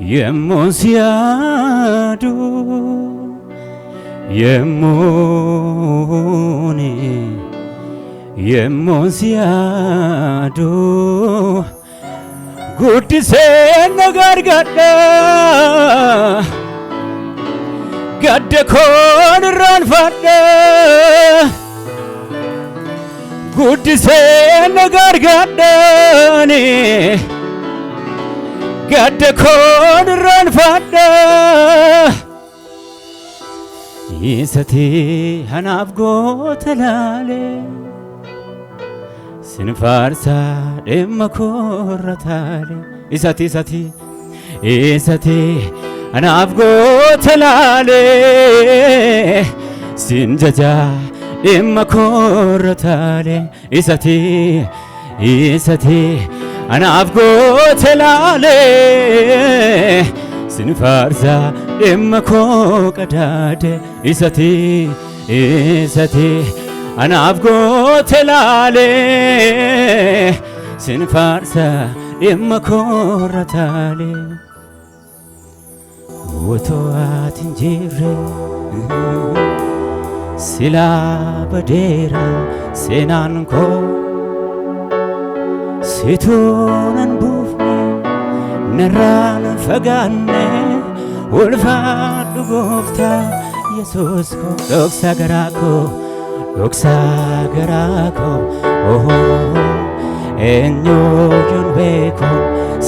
يمون سيادو يمون سيادو قد سنغر قد كون ران فدا قد سنغر قدني قد كون ران فدا يستي هنافقو تلالي سنفارسا دم كورتالي إساتي أنا أبغى تلالي سنججا دم كورتالي إساتي أنا أبغى تلالي سنفارسا دم كوكدادي إساتي أنا أبغى تلالي سنفارسا دم كورتالي وتوات انجيري سلا بديرا سنانكو ستونن بوفني نران فغاني ولفاد غوفتا يسوسكو دوكسا غراكو enyo yun beko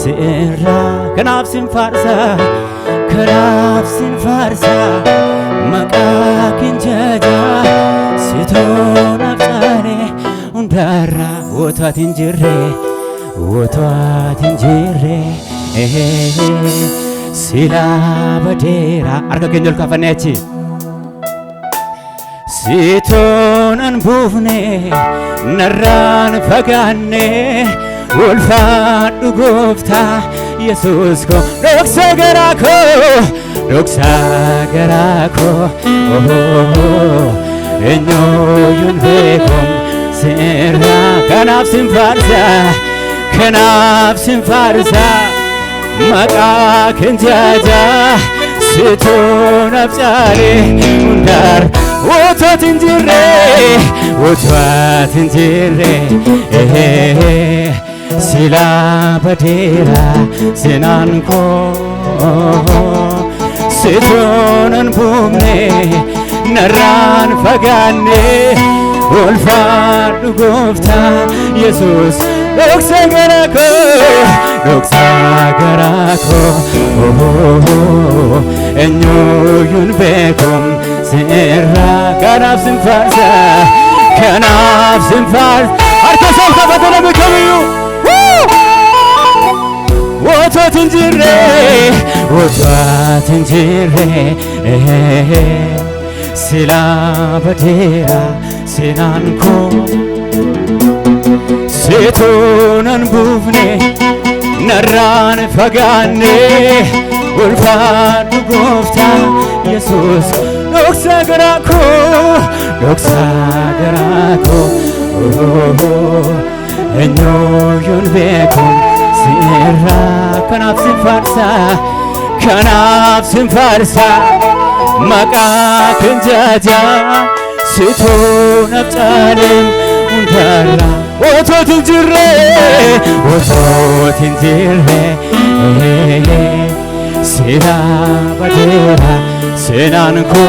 sira kanaf sin farsa makakin jaja sitona tare undara wotatin jirre sila badera arga kenjol kafanechi sitonan bufne naran fagane ulfadu gofta yesus ko doksa garako enyo yun bekom sera kanaf sin farsa maka kenjaja siton abzare undar wotatin jirre sila badera senanko sitonan bumne naran fagane ulfadu gofta yesus doksa garako enyo yun bekom sera kanaf sin farsa arka salta fatana bekamu wotatin jirre sila badera senanko sitonan bufne naran fagane ulfadu gofta yesus doksa garako enyo yun bekom sera kanaf sin farsa maka kenjaja siton abtalem undara wototin jirre sira badera senanko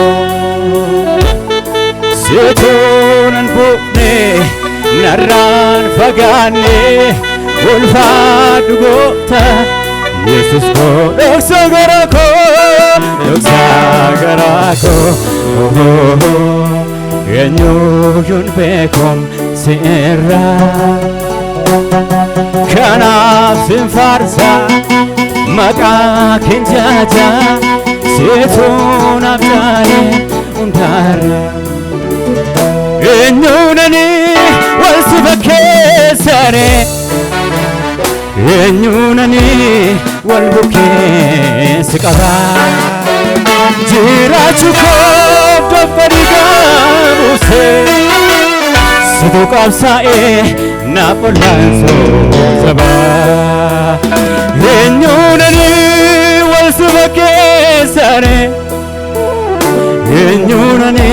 sitonan bufne naran fagane ulfadu gofta yesus ko doksa garako enyo yun bekom sera kanaf sin farsa maka kenjaja siton abzare undara enyunani walsibakesare enyunani walbukesqaba jirachuko dobariga buse situ qabsae napolanso zaba enyunani walsubake sare enyunani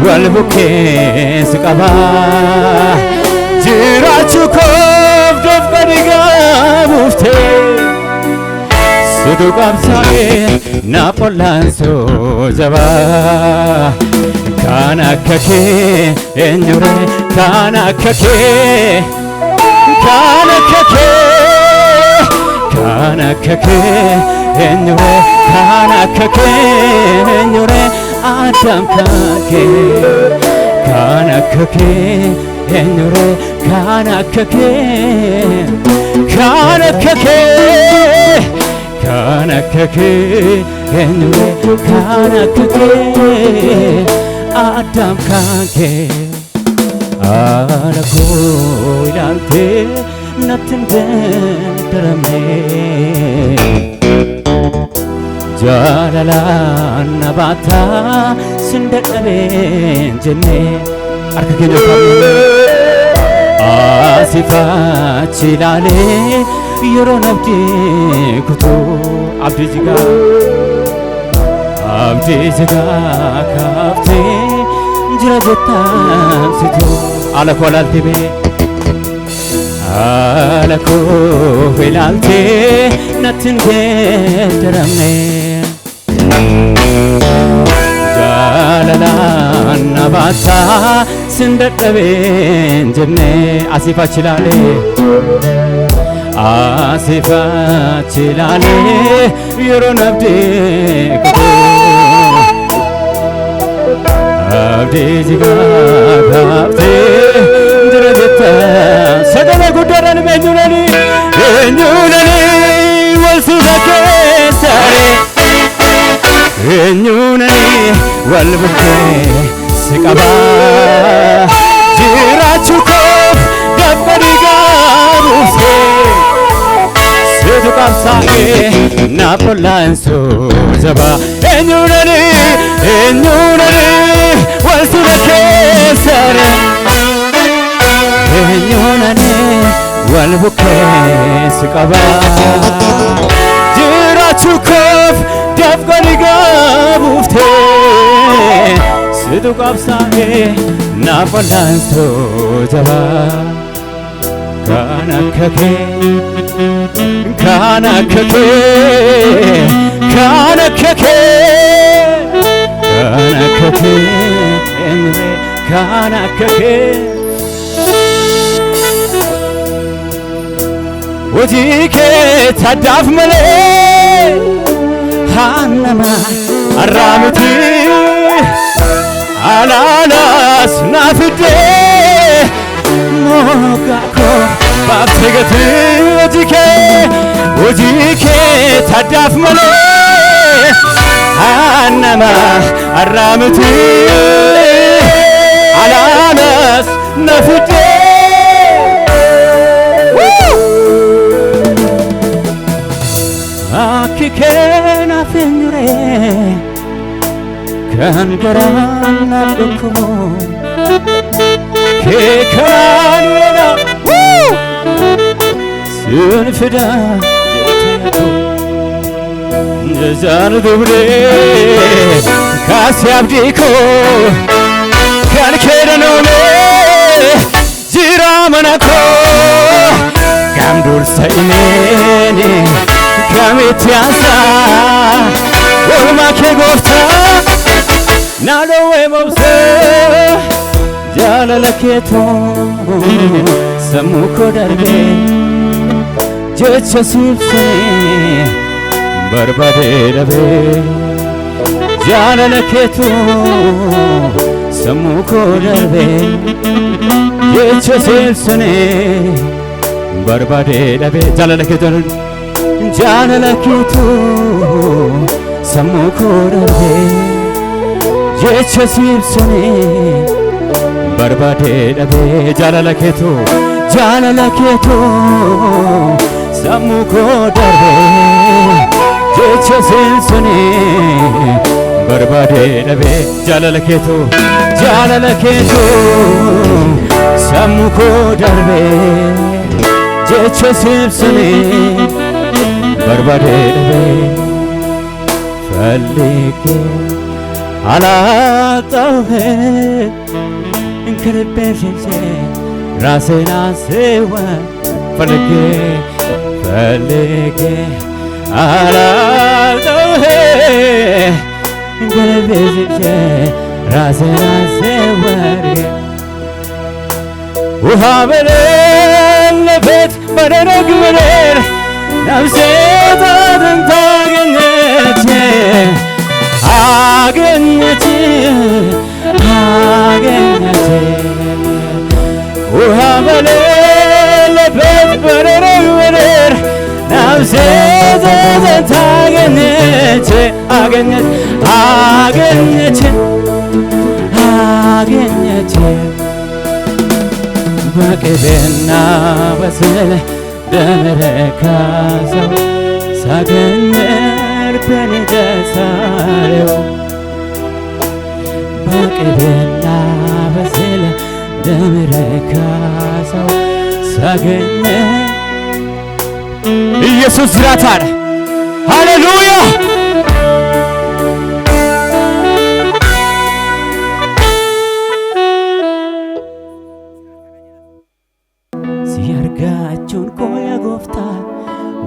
walbuke skaba jirachu kof dofkadiga mufte suduqamsae napolanso zaba kana kake enyure kana kake kana kake kana kake enyure kana kake enyure adam kake kana kake enyure kana kake kana kake kana kake enyure kana kake adam kake alako ilante natinde darame jalala nabata sindaqabe jenne arkakenyo asifa chilale yoro nabdi kutu abdi jiga kafte jirajotam situ alako laltibe alako ilalte natinde darame jalala nabata sindaqabe jenne asifa chilale yoro nabdi kutu abdi jiga kafte jirajotam sagala gudaran enyunani walsubake sare enyunani walbuke skaba jirachu kof dafkadiga mufte suduqamsae napolanso zaba enyunani walsubake sare enyunani walbuke skaba jirachu kof dafkadiga mufte suduqamsae napolanso zaba kana kake kana kake kana kake kana kake kana kake wajike tadaf male hanama aramuti alalas nafide mogako baftegati wajike tadaf male hanama aramuti alalas nafide akikena fingre kan garana dukumo ke kanana sun fida jazar dubre kasyabdiko kan kedano me jiramanako gamdur saimeni kamitiasa ormake gofta nalo emose jalala keto samuko darbe jecha sipse barbade dabe jalala keto samuko darbe jecha sipse barbade dabe jalala keto samuko darbe jecha sipse barbade dabe jalala keto samuko darbe jecha sipse barbaade dhabe jaalala keetu sammuu koo darbe jecha sibsame barbaade dhabe ፈልጌ አላጣሁህም ከልቤ ሸሼ ራሴን አስዋ ፈልጌ አላጣሁህም ከልቤ ሸሼ ራሴን አስዋ ውሃ በሌለበት በደረቅ ምድር ነፍሴ ታገኘች ውሃ በሌለበት በደረቅ ምድር ነፍሴ ታገኘች በቅቤና በስል ደም ረካሰው ሳገኘር በኔ ደስ አለው በቅቤና በስል ደም ረካሰው ሳገኘር ኢየሱስ ይራታል ሃሌሉያ ሲያርጋቸውን ኮያ ጎፍታ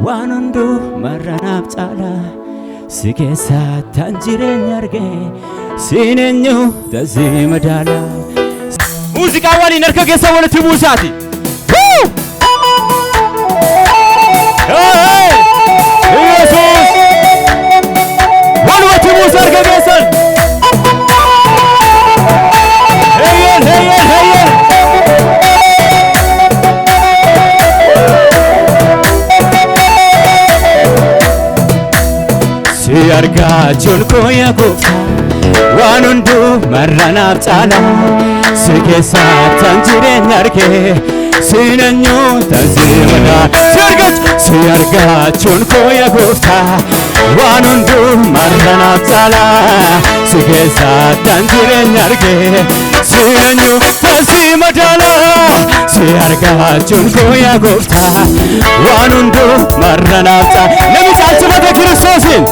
ዋንንዱ መራናብ ጫላ ሲኬሳ ታንጅሬኝ አርጌ ሲነኙ ተዚ መዳላ ሙዚቃ ዋሊ ነርከ ጌሳ ወለቲ ሙሳቲ ኢየሱስ ወልወቲ ሙሳ አርገ ጌሰን ሲያርጋቸውን ኮያ ጎፍታ ዋንንዱ መራናብ ጫላ ሲኬሳ ታንጅሬኝ አርጌ ሲነኙ ተዚመዳ ሲያርጋቸውን ኮያ ጎፍታ ዋንንዱ መራናብ ጫላ ሲኬሳ ታንጅሬኝ አርጌ ሲነኙ ተዚመዳላ ሲያርጋቸውን ኮያ ጎፍታ ዋንንዱ መራናብ ጫላ ለምጫች በተ ክርስቶስን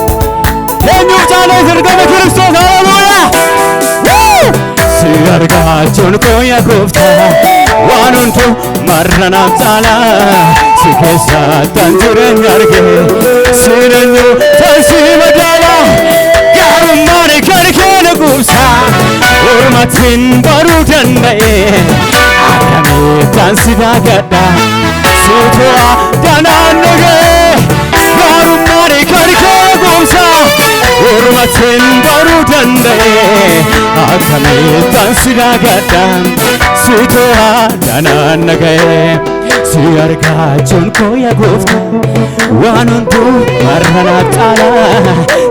ለሚውጫለ ዝርገበ ክርስቶስ ሃሌሉያ ሲያርጋቸውን ኮያ ጎፍታ ዋንንዱ መራናብ ጫላ ሲኬሳ ታንጅሬኝ አርጌ ሲነኙ ተሲመዳላ ጋሩማኔ ከርከነ ጉብሳ ኡርማትን በሩ ደንደኤ አዳሜ ታንሲዳ ገዳ ሱቶዋ ዳናነገ ጋሩማኔ ከርከነ ጉብሳ ኡርማትን በሩ ደንደኤ አዳሜ ታንሲዳ ገዳ ሱቶዋ ዳናነገ ሲያርጋቸውን ኮያ ጎፍታ ዋንንዱ መራናብ ጫላ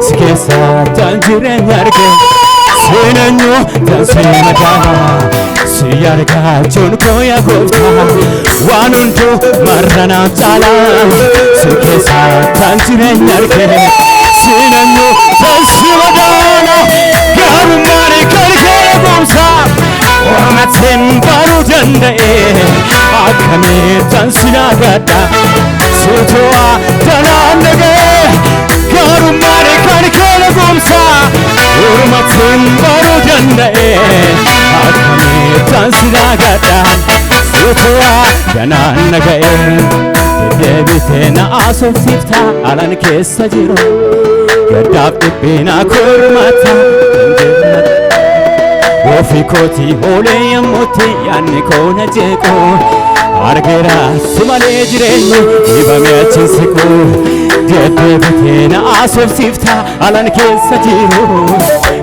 ሲኬሳ ታንጅሬኝ አርጌ ሲነኙ ተሲመዳላ ሲያርጋቸውን ኮያ ጎፍታ ዋንንዱ መራናብ ጫላ ሲኬሳ ታንጅሬኝ አርጌ ሲነኙ ተሲመዳላ ጋሩማኔ ከርከነ ጉብሳ ኡርማትን በሩ ደንደኤ አከሜ ታንሲዳ ገዳ ሱቶዋ ዳናነገ ጋሩማኔ ከርከነ ጉብሳ ኡርማትን በሩ ደንደኤ አከሜ ታንሲዳ ገዳ ሱቶዋ ዳናነገ ደደቢቴና አሶፍሲፍታ አላን ኬሰ ጅሮ ገዳፍ ድቤና ኮርማታ ወፊኮቲ ሆሌ የሞቲ ያኔ ኮነ ጀቆ አርጌራ ስማሌ ጅሬኝ ይበሚያችን ስቁ ደደቢቴና አሶፍሲፍታ አላን ኬሰ ጅሮ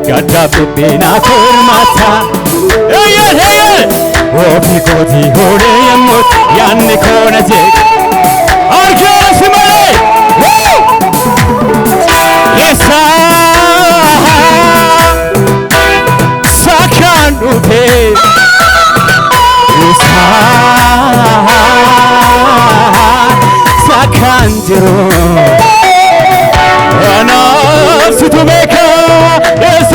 ገዳፍ ድቤና ኮርማታ ወፊኮቲ ሆሌ የሞቲ ያኔ ኮነ ጀቆ አርጌራ ስማሌ የሳ ሳካኑቴ ሳካንጅሮ ናፍሲቱ ቤካ የሳ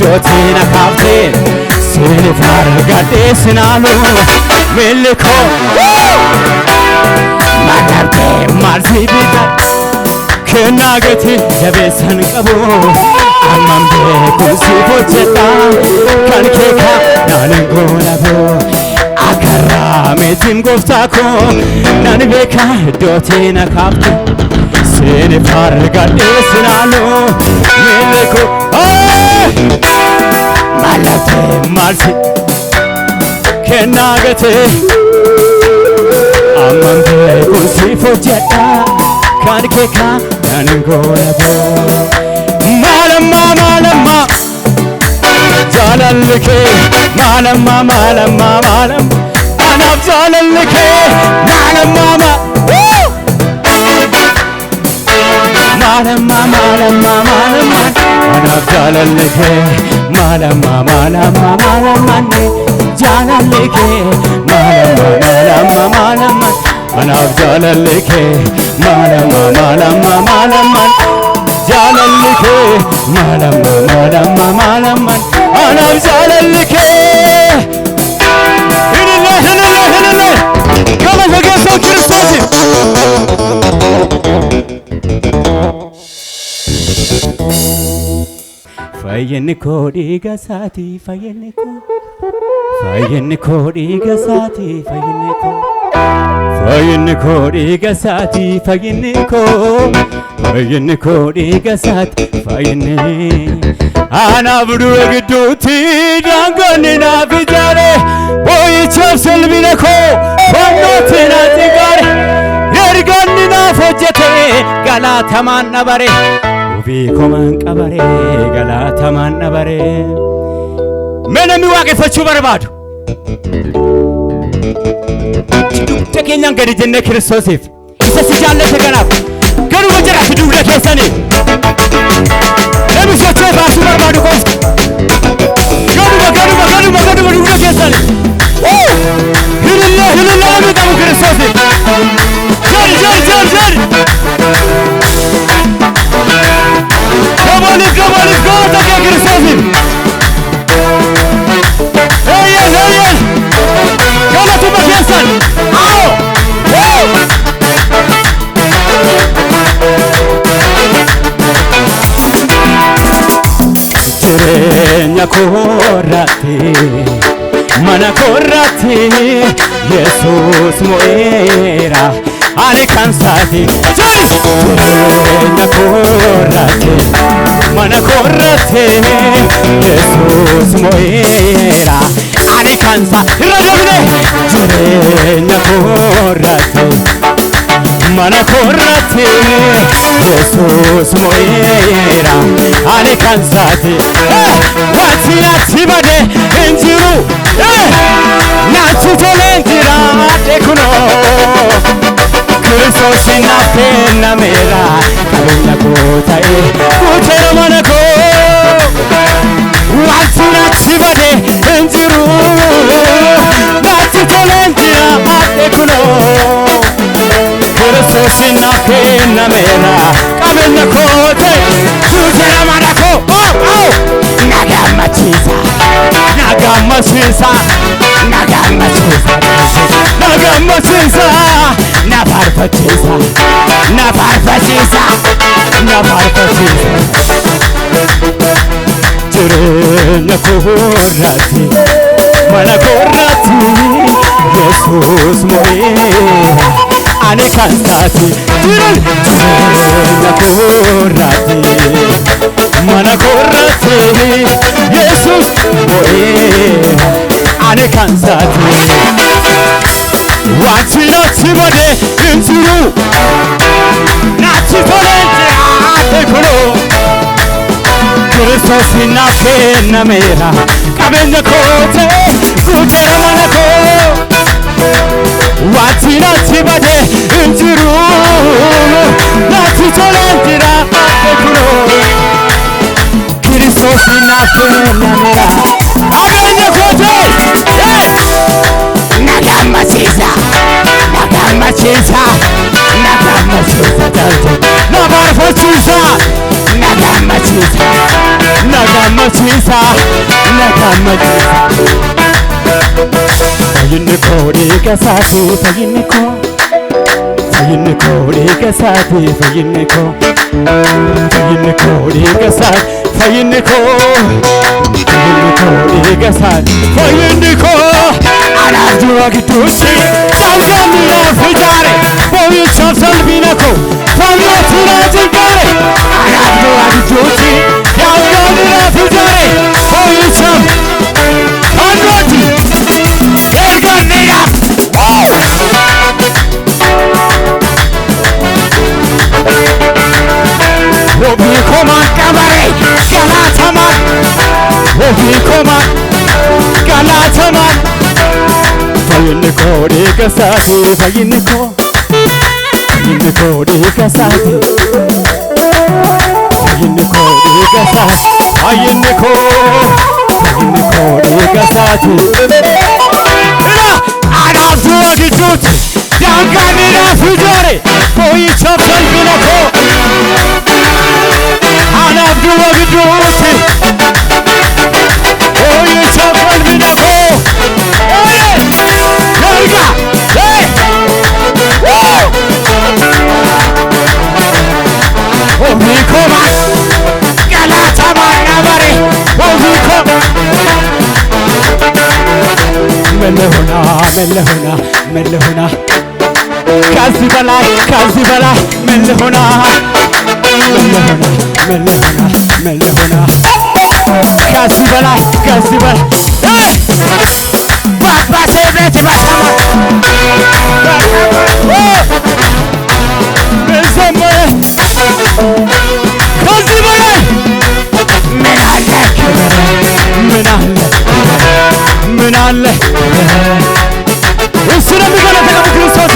dotina kapte sini fargade sinalu miliko magarte marsi bita kenagati jabesan qabu amambe kusi pocheta kankeka nanengolabo akara metim goftako nanbeka dotina kapte sini fargade sinalu miliko malate marsi kenagate amambe kusi pocheta kankeka nanengolabo malama malama jalalke malama malama malama anab jalalke malama malama malama malama anab jalalke malama malama malama jalalke malama malama malama anab jalalke malama malama malama jalalke malama malama malama anab jalalke hilile kama geso Kristos fayenko diga sati fayenko diga sati fayenko diga sati fayenko diga sati fayenne ana budu gduti danganina bijare boy chapsel binako fondotina tigare yerganina fojete galata manabare ubi koman qabare galata manabare menemi waqefachu barbadu tekenyan gadi jenne Kristosif isa sijallate ganaf ganu wajara fidula kesani nemi soche basu barbadu kos ganu dula kesani hilillah mi damu Kristosif jar Kabali gota ke Kristosif hey kala tu bakesan ao Jirenya korati mana korati Jesus moera ani kansati jirenya korati mana korati Jesus moera ani kansa irajabine jirenya korati mana korati Jesus moera ani kansati wati atibade enjiru nati tolentira tekuno Kristos na pena mera kabina kota kutera manako wati atibade enjiru nati tolentira tekuno Kristos na pena mera kabina kota kutera manako nagamachisa nafarfachisa jirenya korati mana korati Jesus moera ani kansati jirenya korati mana korati Jesus moera ani kansati wati natibade inturu natitolentira tekuno Kristos na pena mera kabenya kote kutera manako wati natibade inturu natitolentira tekuno Kristos na pena mera kabenya kote nagamachisa nafarfachisa nagammachisa fayyiniko dhiigasaati fayyiniko dhiigasaati fayyiniko dhiigasaati fayyiniko dhiigasaati fayyiniko anaafjura gidduutti dalgaaniraaf ijaare boo'ichaaf salphinako fannootiin ajilgaare anaafjura gidduutti dalgaaniraaf ijaare boo'ichaaf fannooti erganiraaf Wobii komaan qabaree galaatamaan wobii komaan galaatamaan fayyiniko dhiigasaati fayyiniko dhiigasaati fayyiniko dhiigasaati fayyiniko dhiigasaati anaaf du'a gidduutti daangaan iraaf ijaare boo'ichaaf salphinako anaaf du'a gidduutti boo'ichaaf salphinako erga wobii komaan galaatamaan nabare wobii komaan መለሆና ከዚህ በላይ መለሆና ከዚህ በላይ በአባቴ ቤት በሰማ ዘመረ ከዚህ በላይ ምን አለ እሱ ነው የሚገለጠው ክርስቶስ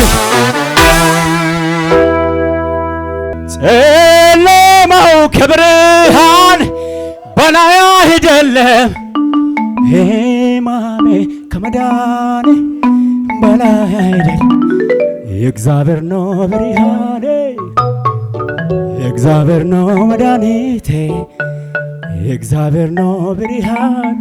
ጨለማው ከብርሃን በላይ አይደለም ሕማሜ ከመዳኔ በላይ አይደለም የእግዚአብሔር ነው ብርሃኔ የእግዚአብሔር ነው መድኃኒቴ የእግዚአብሔር ነው ብርሃን